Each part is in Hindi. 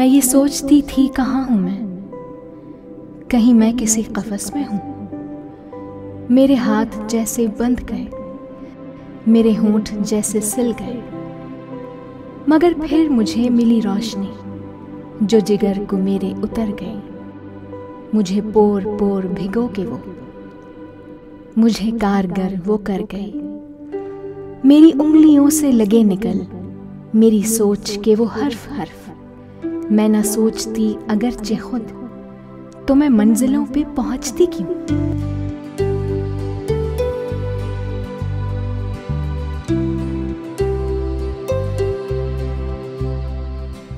मैं ये सोचती थी कहाँ हूं मैं, कहीं मैं किसी कफस में हूं। मेरे हाथ जैसे बंध गए, मेरे होंठ जैसे सिल गए, मगर फिर मुझे मिली रोशनी जो जिगर को मेरे उतर गई। मुझे पोर पोर भिगो के वो मुझे कारगर वो कर गई। मेरी उंगलियों से लगे निकल मेरी सोच के वो हर्फ हर्फ। मैं ना सोचती अगरचे खुद, तो मैं मंजिलों पे पहुंचती क्यों।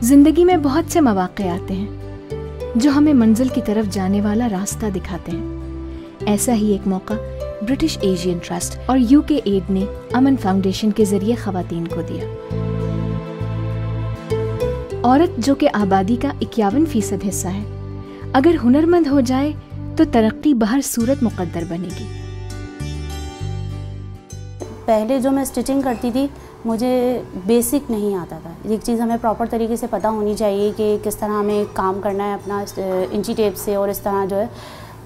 जिंदगी में बहुत से मौके आते हैं जो हमें मंजिल की तरफ जाने वाला रास्ता दिखाते हैं। ऐसा ही एक मौका ब्रिटिश एशियन ट्रस्ट और यूके एड ने अमन फाउंडेशन के जरिए खवातीन को दिया। औरत जो कि आबादी का 51% हिस्सा है, अगर हुनरमंद हो जाए तो तरक्की बहर सूरत मुकद्दर बनेगी। पहले जो मैं स्टिचिंग करती थी मुझे बेसिक नहीं आता था। एक चीज़ हमें प्रॉपर तरीके से पता होनी चाहिए कि किस तरह हमें काम करना है अपना इंची टेप से, और इस तरह जो है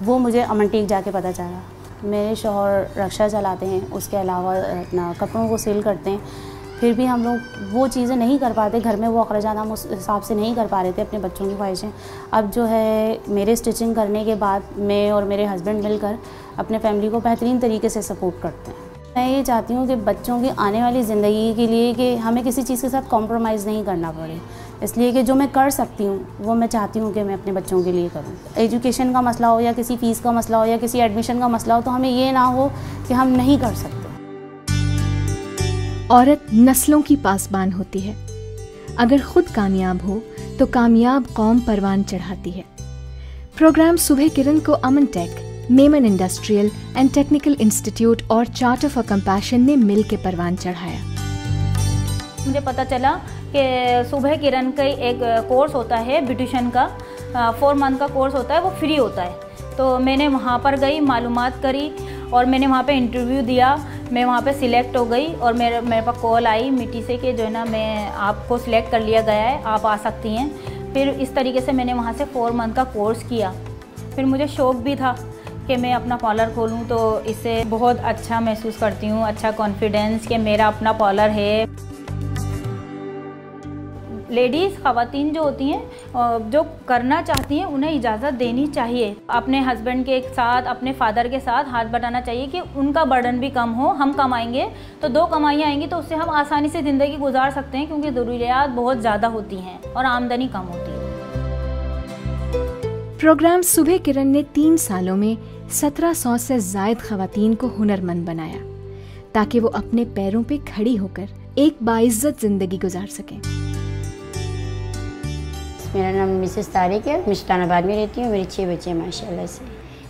वो मुझे अमनटीक जाके पता चला। मेरे शौहर रक्षा चलाते हैं, उसके अलावा अपना कपड़ों को सेल करते हैं। फिर भी हम लोग वो चीज़ें नहीं कर पाते, घर में वो अखराजात हम उस हिसाब से नहीं कर पा रहे थे अपने बच्चों की ख्वाहिशें। अब जो है मेरे स्टिचिंग करने के बाद मैं और मेरे हस्बैंड मिलकर अपने फैमिली को बेहतरीन तरीके से सपोर्ट करते हैं। मैं ये चाहती हूँ कि बच्चों की आने वाली ज़िंदगी के लिए कि हमें किसी चीज़ के साथ कॉम्प्रोमाइज़ नहीं करना पड़े, इसलिए कि जो मैं कर सकती हूँ वो मैं चाहती हूँ कि मैं अपने बच्चों के लिए करूँ। एजुकेशन का मसला हो या किसी फ़ीस का मसला हो या किसी एडमिशन का मसला हो, तो हमें ये ना हो कि हम नहीं कर सकते। औरत नस्लों की पासबान होती है। अगर खुद कामयाब हो तो कामयाब कौम परवान चढ़ाती है। प्रोग्राम सुबह किरण को Aman tech, Memon industrial and technical institute और चार्टर फॉर कंपैशन ने मिल के परवान चढ़ाया। मुझे पता चला कि सुबह किरण का एक कोर्स होता है ब्यूटिशियन का, 4 मंथ का कोर्स होता है, वो फ्री होता है। तो मैंने वहाँ पर गई, मालूमात करी और मैंने वहाँ पे इंटरव्यू दिया। मैं वहाँ पे सिलेक्ट हो गई और मेरे पास कॉल आई मिट्टी से कि जो है ना मैं आपको सिलेक्ट कर लिया गया है, आप आ सकती हैं। फिर इस तरीके से मैंने वहाँ से 4 मंथ का कोर्स किया। फिर मुझे शौक़ भी था कि मैं अपना पार्लर खोलूँ, तो इससे बहुत अच्छा महसूस करती हूँ, अच्छा कॉन्फिडेंस कि मेरा अपना पार्लर है। लेडीज़ ख़वातीन जो होती हैं, जो करना चाहती हैं, उन्हें इजाज़त देनी चाहिए। अपने हस्बैंड के साथ, अपने फादर के साथ हाथ बटाना चाहिए कि उनका बर्डन भी कम हो। हम कमाएंगे तो 2 कमाइयाँ आएंगी तो उससे हम आसानी से ज़िंदगी गुजार सकते हैं, क्योंकि ज़रूरियात बहुत ज़्यादा होती हैं और आमदनी कम होती है। प्रोग्राम सुबह किरण ने 3 सालों में 1700 से ज़ायद ख़वातीन को हुनरमंद बनाया, ताकि वो अपने पैरों पे खड़ी होकर एक बाइज्जत ज़िंदगी गुजार सकें। मेरा नाम मिसेस तारिक है, मैं सुल्तानाबाद में रहती हूँ। मेरे 6 बच्चे हैं माशाल्लाह से।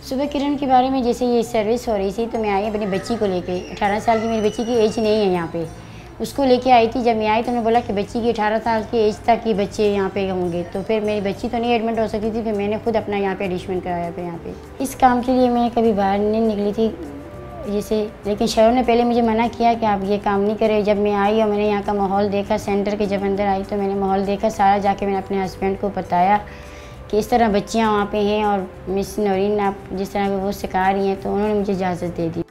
सुबह किरण के बारे में जैसे ये सर्विस हो रही थी तो मैं आई अपनी बच्ची को लेके। 18 साल की मेरी बच्ची की एज नहीं है यहाँ पे, उसको लेके आई थी। जब मैं आई तो उन्होंने बोला कि बच्ची की 18 साल की एज तक की बच्चे यहाँ पे होंगे। तो फिर मेरी बच्ची तो नहीं एडमिट हो सकती थी, फिर मैंने खुद अपना यहाँ पे एडमिशन कराया। फिर यहाँ पे इस काम के लिए मैं कभी बाहर नहीं निकली थी जैसे, लेकिन शहरों ने पहले मुझे मना किया कि आप ये काम नहीं करें। जब मैं आई और मैंने यहाँ का माहौल देखा, सेंटर के जब अंदर आई तो मैंने माहौल देखा सारा, जाके मैंने अपने हस्बैंड को बताया कि इस तरह बच्चियाँ वहाँ पे हैं और मिस नौरीन आप जिस तरह वो सिखा रही हैं, तो उन्होंने मुझे इजाज़त दे दी।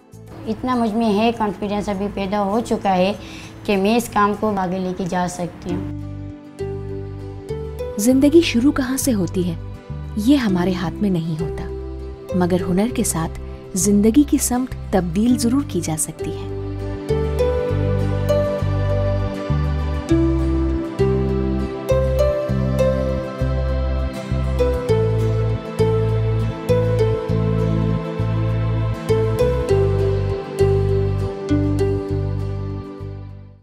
इतना मुझ में है कॉन्फिडेंस अभी पैदा हो चुका है कि मैं इस काम को आगे लेके जा सकती हूँ। जिंदगी शुरू कहाँ से होती है ये हमारे हाथ में नहीं होता, मगर हुनर के साथ जिंदगी की समत तब्दील जरूर की जा सकती है।